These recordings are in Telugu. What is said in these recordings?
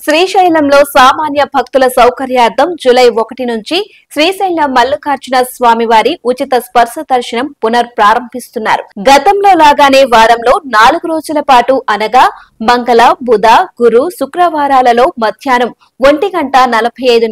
శ్రీశైలంలో సామాన్య భక్తుల సౌకర్యార్థం జూలై 1 నుంచి శ్రీశైలం మల్లికార్జున స్వామివారి ఉచిత స్పర్శ దర్శనం పునఃప్రారంభిస్తున్నారు. గతంలో లాగానే వారంలో 4 రోజుల పాటు అనగా మంగళ, బుధ, గురు, శుక్రవారాలలో మధ్యాహ్నం 1:45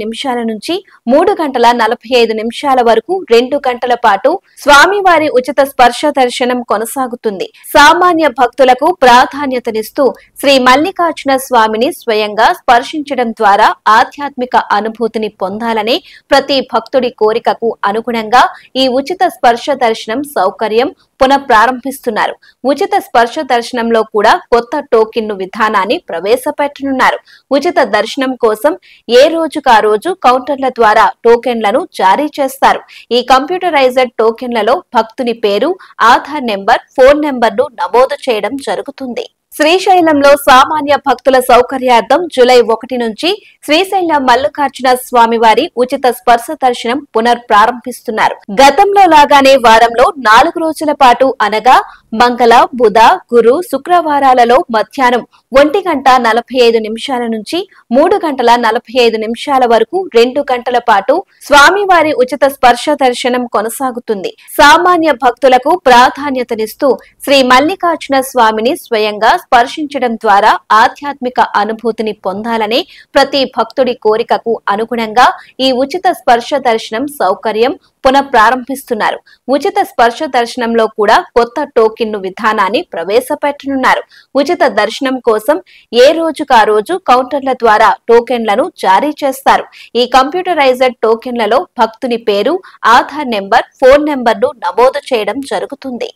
నుంచి 3:45 వరకు 2 గంటల పాటు స్వామివారి ఉచిత స్పర్శ దర్శనం కొనసాగుతుంది. సామాన్య భక్తులకు ప్రాధాన్యతనిస్తూ శ్రీ మల్లికార్జున స్వామిని స్వయంగా స్పర్శించడం ద్వారా ఆధ్యాత్మిక అనుభూతిని పొందాలనే ప్రతి భక్తుడి కోరికకు అనుగుణంగా ఈ ఉచిత స్పర్శ దర్శనం సౌకర్యం పునఃప్రారంభిస్తున్నారు. ఉచిత స్పర్శ దర్శనంలో కూడా కొత్త టోకెన్ను విధానాన్ని ప్రవేశపెట్టనున్నారు. ఉచిత దర్శనం కోసం ఏ రోజుకా రోజు కౌంటర్ల ద్వారా టోకెన్లను జారీ చేస్తారు. ఈ కంప్యూటరైజ్డ్ టోకెన్లలో భక్తుని పేరు, ఆధార్ నెంబర్, ఫోన్ నెంబర్ను నమోదు చేయడం జరుగుతుంది. శ్రీశైలంలో సామాన్య భక్తుల సౌకర్యార్థం జూలై 1 నుంచి శ్రీశైలం మల్లికార్జున స్వామివారి ఉచిత స్పర్శ దర్శనం పునఃప్రారంభిస్తున్నారు. గతంలో లాగానే వారంలో 4 రోజుల పాటు అనగా మంగళ, బుధ, గురు, శుక్రవారాలలో మధ్యాహ్నం 1:45 నుంచి 3:45 వరకు 2 గంటల పాటు స్వామివారి ఉచిత స్పర్శ దర్శనం కొనసాగుతుంది. సామాన్య భక్తులకు ప్రాధాన్యతనిస్తూ శ్రీ మల్లికార్జున స్వామిని స్వయంగా స్పర్శించడం ద్వారా ఆధ్యాత్మిక అనుభూతిని పొందాలనే ప్రతి భక్తుడి కోరికకు అనుగుణంగా ఈ ఉచిత స్పర్శ దర్శనం సౌకర్యం పునఃప్రారంభిస్తున్నారు. ఉచిత స్పర్శ దర్శనంలో కూడా కొత్త టోకెన్ను విధానాన్ని ప్రవేశపెట్టనున్నారు. ఉచిత దర్శనం కోసం ఏ రోజుకా రోజు కౌంటర్ల ద్వారా టోకెన్లను జారీ చేస్తారు. ఈ కంప్యూటరైజ్డ్ టోకెన్లలో భక్తుని పేరు, ఆధార్ నెంబర్, ఫోన్ నెంబర్ను నమోదు చేయడం జరుగుతుంది.